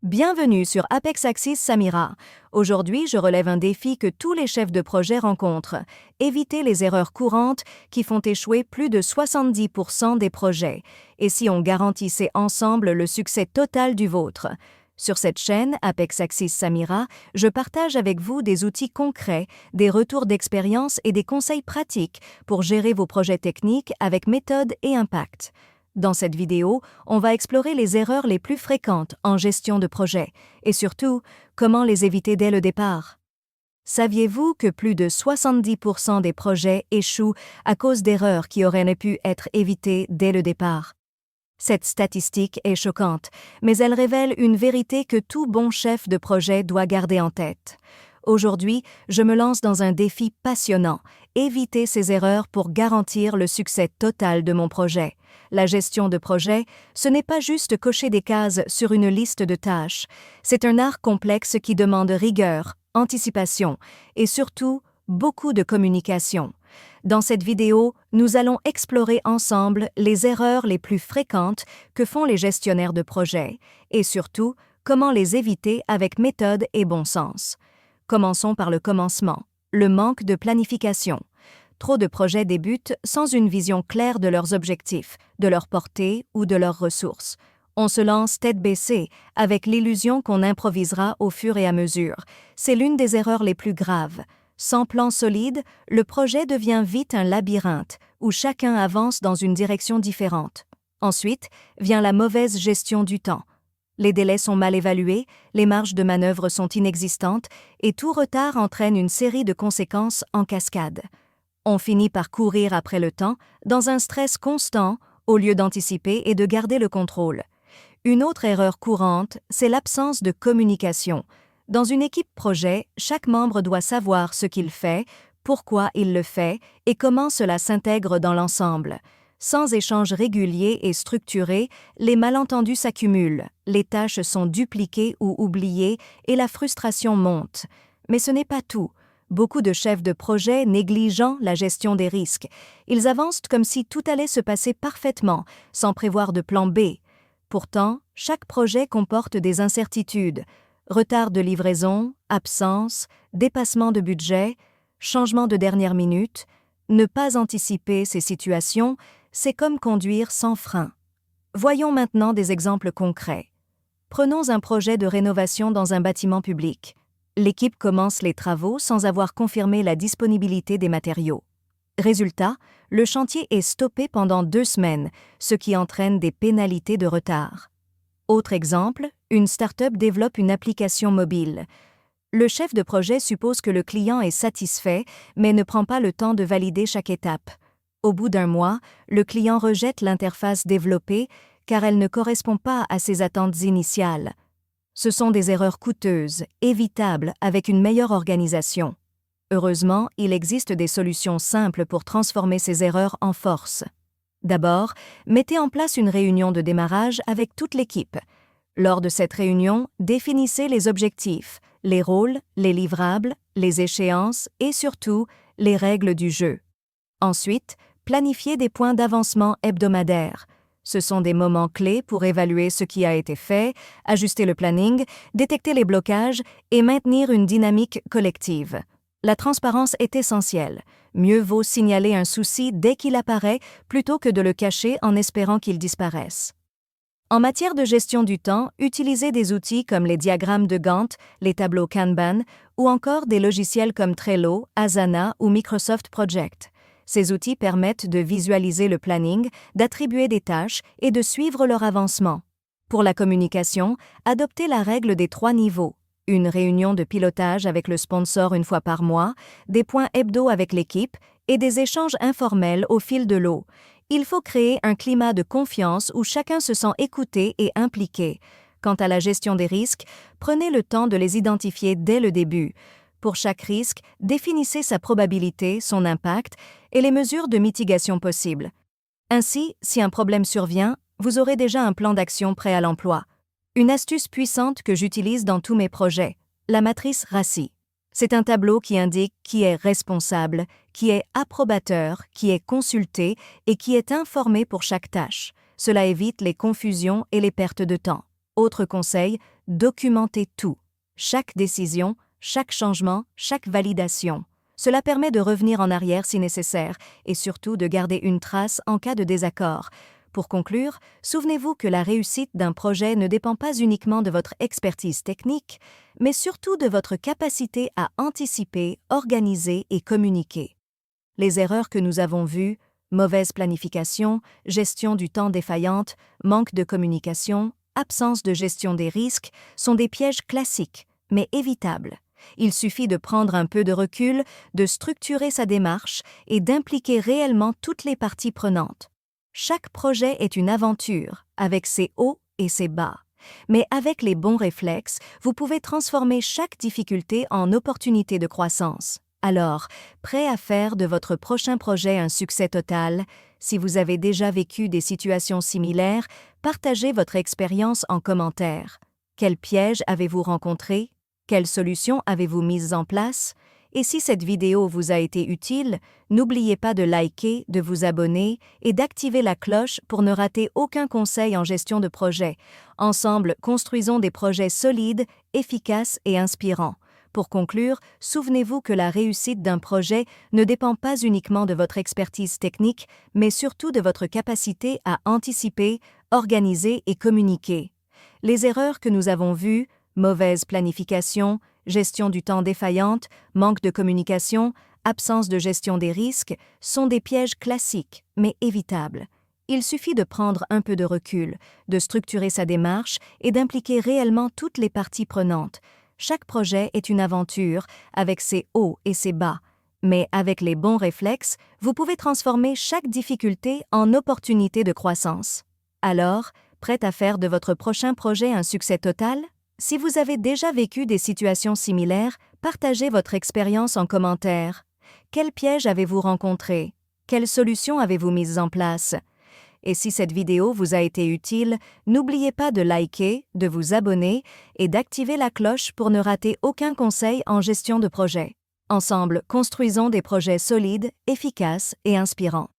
Bienvenue sur Apex Axis Samira. Aujourd'hui, je relève un défi que tous les chefs de projet rencontrent. Éviter les erreurs courantes qui font échouer plus de 70% des projets. Et si on garantissait ensemble le succès total du vôtre? Sur cette chaîne, Apex Axis Samira, je partage avec vous des outils concrets, des retours d'expérience et des conseils pratiques pour gérer vos projets techniques avec méthode et impact. Dans cette vidéo, on va explorer les erreurs les plus fréquentes en gestion de projet et surtout, comment les éviter dès le départ. Saviez-vous que plus de 70% des projets échouent à cause d'erreurs qui auraient pu être évitées dès le départ? Cette statistique est choquante, mais elle révèle une vérité que tout bon chef de projet doit garder en tête. Aujourd'hui, je me lance dans un défi passionnant, éviter ces erreurs pour garantir le succès total de mon projet. La gestion de projet, ce n'est pas juste cocher des cases sur une liste de tâches, c'est un art complexe qui demande rigueur, anticipation et surtout beaucoup de communication. Dans cette vidéo, nous allons explorer ensemble les erreurs les plus fréquentes que font les gestionnaires de projet et surtout comment les éviter avec méthode et bon sens. Commençons par le commencement, le manque de planification. Trop de projets débutent sans une vision claire de leurs objectifs, de leur portée ou de leurs ressources. On se lance tête baissée, avec l'illusion qu'on improvisera au fur et à mesure. C'est l'une des erreurs les plus graves. Sans plan solide, le projet devient vite un labyrinthe, où chacun avance dans une direction différente. Ensuite, vient la mauvaise gestion du temps. Les délais sont mal évalués, les marges de manœuvre sont inexistantes, et tout retard entraîne une série de conséquences en cascade. On finit par courir après le temps, dans un stress constant, au lieu d'anticiper et de garder le contrôle. Une autre erreur courante, c'est l'absence de communication. Dans une équipe projet, chaque membre doit savoir ce qu'il fait, pourquoi il le fait et comment cela s'intègre dans l'ensemble. Sans échange régulier et structuré, les malentendus s'accumulent, les tâches sont dupliquées ou oubliées et la frustration monte. Mais ce n'est pas tout. Beaucoup de chefs de projet négligent la gestion des risques. Ils avancent comme si tout allait se passer parfaitement, sans prévoir de plan B. Pourtant, chaque projet comporte des incertitudes. Retard de livraison, absence, dépassement de budget, changement de dernière minute. Ne pas anticiper ces situations, c'est comme conduire sans frein. Voyons maintenant des exemples concrets. Prenons un projet de rénovation dans un bâtiment public. L'équipe commence les travaux sans avoir confirmé la disponibilité des matériaux. Résultat, le chantier est stoppé pendant 2 semaines, ce qui entraîne des pénalités de retard. Autre exemple, une start-up développe une application mobile. Le chef de projet suppose que le client est satisfait, mais ne prend pas le temps de valider chaque étape. Au bout d'1 mois, le client rejette l'interface développée car elle ne correspond pas à ses attentes initiales. Ce sont des erreurs coûteuses, évitables avec une meilleure organisation. Heureusement, il existe des solutions simples pour transformer ces erreurs en force. D'abord, mettez en place une réunion de démarrage avec toute l'équipe. Lors de cette réunion, définissez les objectifs, les rôles, les livrables, les échéances et surtout, les règles du jeu. Ensuite, planifiez des points d'avancement hebdomadaires. Ce sont des moments clés pour évaluer ce qui a été fait, ajuster le planning, détecter les blocages et maintenir une dynamique collective. La transparence est essentielle. Mieux vaut signaler un souci dès qu'il apparaît plutôt que de le cacher en espérant qu'il disparaisse. En matière de gestion du temps, utilisez des outils comme les diagrammes de Gantt, les tableaux Kanban ou encore des logiciels comme Trello, Asana ou Microsoft Project. Ces outils permettent de visualiser le planning, d'attribuer des tâches et de suivre leur avancement. Pour la communication, adoptez la règle des 3 niveaux. Une réunion de pilotage avec le sponsor 1 fois par mois, des points hebdo avec l'équipe et des échanges informels au fil de l'eau. Il faut créer un climat de confiance où chacun se sent écouté et impliqué. Quant à la gestion des risques, prenez le temps de les identifier dès le début. Pour chaque risque, définissez sa probabilité, son impact et les mesures de mitigation possibles. Ainsi, si un problème survient, vous aurez déjà un plan d'action prêt à l'emploi. Une astuce puissante que j'utilise dans tous mes projets, la matrice RACI. C'est un tableau qui indique qui est responsable, qui est approbateur, qui est consulté et qui est informé pour chaque tâche. Cela évite les confusions et les pertes de temps. Autre conseil, documentez tout. Chaque décision, chaque changement, chaque validation. Cela permet de revenir en arrière si nécessaire et surtout de garder une trace en cas de désaccord. Pour conclure, souvenez-vous que la réussite d'un projet ne dépend pas uniquement de votre expertise technique, mais surtout de votre capacité à anticiper, organiser et communiquer. Les erreurs que nous avons vues, mauvaise planification, gestion du temps défaillante, manque de communication, absence de gestion des risques, sont des pièges classiques, mais évitables. Il suffit de prendre un peu de recul, de structurer sa démarche et d'impliquer réellement toutes les parties prenantes. Chaque projet est une aventure, avec ses hauts et ses bas. Mais avec les bons réflexes, vous pouvez transformer chaque difficulté en opportunité de croissance. Alors, prêt à faire de votre prochain projet un succès total? Si vous avez déjà vécu des situations similaires, partagez votre expérience en commentaire. Quels pièges avez-vous rencontrés? Quelles solutions avez-vous mises en place? Et si cette vidéo vous a été utile, n'oubliez pas de liker, de vous abonner et d'activer la cloche pour ne rater aucun conseil en gestion de projet. Ensemble, construisons des projets solides, efficaces et inspirants. Pour conclure, souvenez-vous que la réussite d'un projet ne dépend pas uniquement de votre expertise technique, mais surtout de votre capacité à anticiper, organiser et communiquer. Les erreurs que nous avons vues, mauvaise planification, gestion du temps défaillante, manque de communication, absence de gestion des risques, sont des pièges classiques, mais évitables. Il suffit de prendre un peu de recul, de structurer sa démarche et d'impliquer réellement toutes les parties prenantes. Chaque projet est une aventure, avec ses hauts et ses bas. Mais avec les bons réflexes, vous pouvez transformer chaque difficulté en opportunité de croissance. Alors, prêt à faire de votre prochain projet un succès total? Si vous avez déjà vécu des situations similaires, partagez votre expérience en commentaire. Quels pièges avez-vous rencontrés? Quelles solutions avez-vous mises en place? Et si cette vidéo vous a été utile, n'oubliez pas de liker, de vous abonner et d'activer la cloche pour ne rater aucun conseil en gestion de projet. Ensemble, construisons des projets solides, efficaces et inspirants.